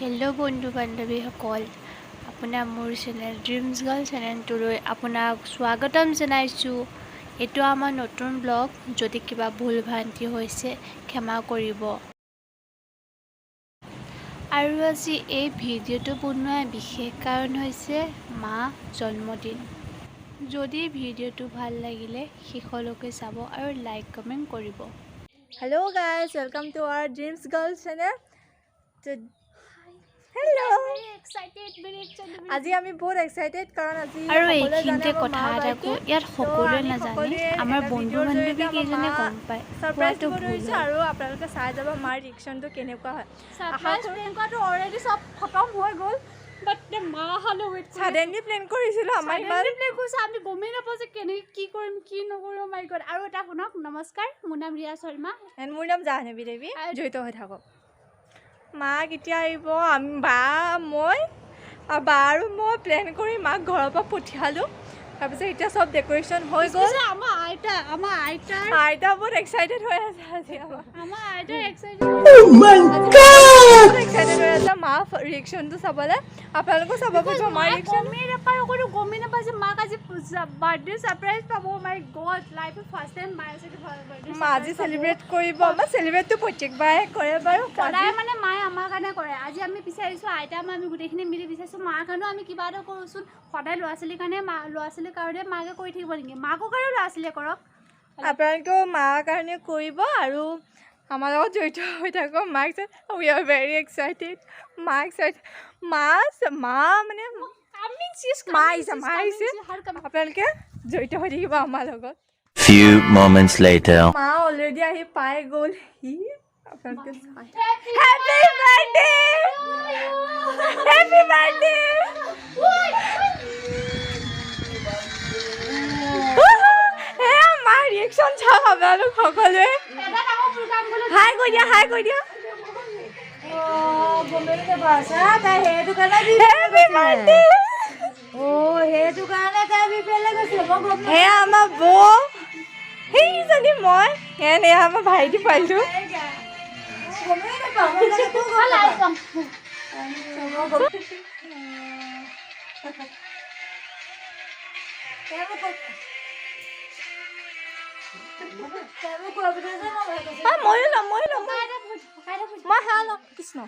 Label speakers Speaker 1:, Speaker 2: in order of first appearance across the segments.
Speaker 1: Hello' বন্ধু বান্ধৱীসকল, আপোনাৰ মোৰ চেনেল ড্ৰিমছ গাৰ্ল চেনেলটোলৈ আপোনাক স্বাগতম জনাইছোঁ। এইটো আমাৰ নতুন ব্লগ। যদি কিবা ভুল ভ্ৰান্তি হৈছে ক্ষমা কৰিব। আৰু আজি এই ভিডিঅ'টো বনোৱাৰ বিশেষ কাৰণ হৈছে মা জন্মদিন। যদি ভিডিঅ'টো ভাল লাগিলে শেষলৈকে চাব আৰু লাইক কমেণ্ট কৰিব।
Speaker 2: Hello guys, welcome to our Dreams Girl channel. Hello. আজি আমি বহুত এক্সাইটেড কাৰণ আজি
Speaker 1: আৰু এইখিনিতে কথা এটা কওঁ, ইয়াত সকলোৱে নাজানে, আমাৰ বন্ধু বান্ধৱী কেইজনে গম পায়।
Speaker 2: সাৰপ্ৰাইজ দিব ধৰিছোঁ আৰু আপোনালোকে চাই যাব মাৰ ৰিয়েকশ্যনটো কেনেকুৱা হয়। সাৰপ্ৰাইজ প্লেন কৰাটো অলৰেডি চব খতম হৈ গ'ল, বাট মা হালো ৱেইট কৰি সাডেনলি প্লেন কৰিছিলোঁ। আমাৰ সাডেনলি প্লেন কৰিছোঁ, আমি গমেই নাপাওঁ যে কি কৰিম কি নকৰিম। মাই গড। আৰু এটা শুনক, নমস্কাৰ, মোৰ নাম ৰিয়া শৰ্মা এণ্ড মোৰ নাম জাহ্নৱী দেৱী। জড়িত হৈ থাকক। মা কেতিয়া আহিব? আমি বা আৰু মই প্লেন কৰি মাক ঘৰৰ পৰা পঠিয়ালোঁ। তাৰপিছত এতিয়া চব ডেক'ৰেশ্যন হৈ গ'ল। আমাৰ আইতা বহুত এক্সাইটেড হৈ আছে আজি। আমাৰ আইতা এক্সাইটেড হৈ আছে মা ৰিয়েকশ্যনটো চাবলৈ। আপোনালোকেও চাব পাৰিব মাৰ ৰিয়েকশ্যন। গমেই নাপায় যে মাক আজি বাৰ্থডে ছাৰপ্ৰাইজ পাব। মাই গড, লাইফত ফাৰ্ষ্ট টাইম মায়ে মা আজি চেলিব্ৰেট কৰিব। আমাৰ চেলিব্ৰেটটো প্ৰত্যেকবাৰে কৰে বাৰু, সদায় মানে মায়ে আমাৰ কাৰণে কৰে। আজি আমি বিচাৰিছোঁ, আইতা আমি গোটেইখিনি মিলি বিচাৰিছোঁ মাৰ কাৰণেও আমি কিবা এটা কৰোঁচোন। সদায় ল'ৰা ছোৱালীৰ কাৰণে মাকে কৰি থাকিব নেকি? মাকৰ কাৰণেও ল'ৰা ছোৱালীয়ে কৰক। আপোনালোকেও মাৰ কাৰণে কৰিব আৰু আমাৰ লগত জড়িত হৈ থাকক। মাক উই আৰ ভেৰি এক্সাইটেড। মা মানে মা আহিছে। আপোনালোকে জড়িত হৈ থাকিব আমাৰ লগত।
Speaker 3: Few moments later.
Speaker 2: মা অলৰেডি আহি পাই গ'ল। আপোনালোকে হেপী বাৰ্থডে, হেপী বাৰ্থডে। এয়া মাৰ ৰিয়েকশ্যন চাওক আপোনালোক সকলোৱে। হাই কৈ দিয়া, হাই কৈ দিয়া। সেয়া আমাৰ বৌ, সেইজনী মই, এয়া আমাৰ ভাইটি পাইছো। ময়ো ল'ম মই হাঁ ল'ম। কৃষ্ণ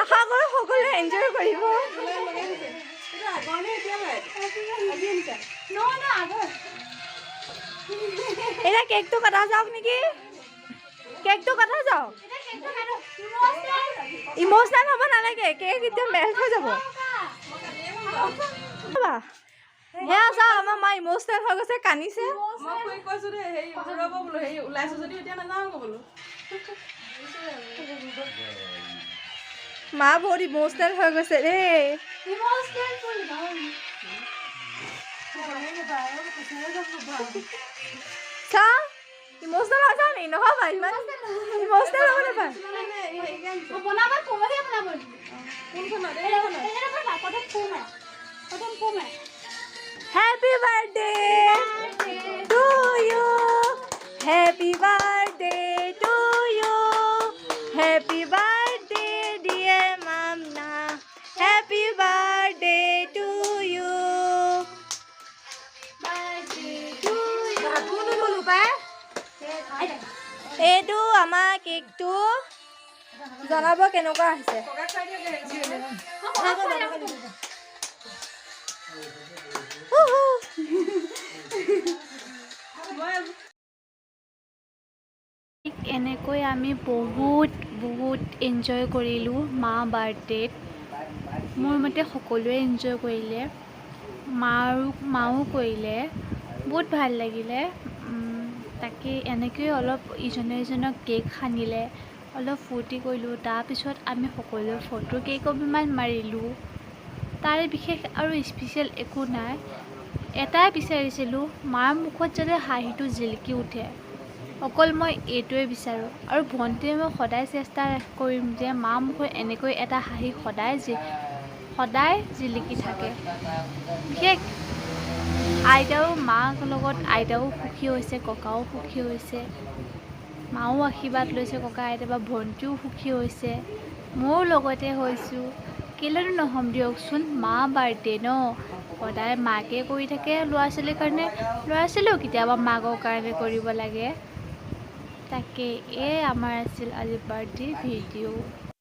Speaker 2: আশা কৰোঁ সকলোৱে এনজয় কৰিব। এতিয়া কেকটো কটা যাওক নেকি? কেকটো কটা যাওক। ইম'চনেল হ'ব নালাগে, কেক এতিয়া মেল্ট হৈ যাব। সেয়া চাওক, আমাৰ মা ইম'চনেল হৈ গৈছে, কান্দিছে। মা বহুত ইম'চনেল হৈ গৈছে দেই। চাওঁ ইম'চনেল হৈছা নেকি? নহ'বা ইমান ইম'চনেল হ'ব নাপায়। Happy birthday to you. Happy birthday to you. Happy birthday dear Mamna. Happy birthday to you. এইটো আমাৰ কেকটো জনাব কেনেকুৱা হৈছে।
Speaker 1: এনেকৈ আমি বহুত এনজয় কৰিলোঁ মা বাৰ্থডেত। মোৰ মতে সকলোৱে এনজয় কৰিলে, মাও কৰিলে, বহুত ভাল লাগিলে। তাকে এনেকৈ অলপ ইজনে সিজনক কেক সানিলে, অলপ ফূৰ্তি কৰিলোঁ। তাৰপিছত আমি সকলোৱে ফটো কেইকপিমান মাৰিলোঁ। তাৰ বিশেষ আৰু স্পেচিয়েল একো নাই। এটাই বিচাৰিছিলোঁ, মাৰ মুখত যাতে হাঁহিটো জিলিকি উঠে, অকল মই এইটোৱে বিচাৰোঁ। আৰু ভণ্টিয়ে মই সদায় চেষ্টা কৰিম যে মাৰ মুখত এনেকৈ এটা হাঁহি সদায় জিলিকি থাকে। বিশেষ আইতাও মাক লগত আইতাও সুখী হৈছে, ককাও সুখী হৈছে, মাও আশীৰ্বাদ লৈছে ককা আইতা বা ভণ্টিও সুখী হৈছে, ময়ো লগতে হৈছোঁ। কেলেনো নহ'ম দিয়কচোন, মা বাৰ্থডে ন, সদায় মাকে কৰি থাকে ল'ৰা ছোৱালীৰ কাৰণে, ল'ৰা ছোৱালীও কেতিয়াবা মাকৰ কাৰণে কৰিব লাগে। তাকে আমাৰ আছিল আজি বাৰ্থডে ভিডিঅ'।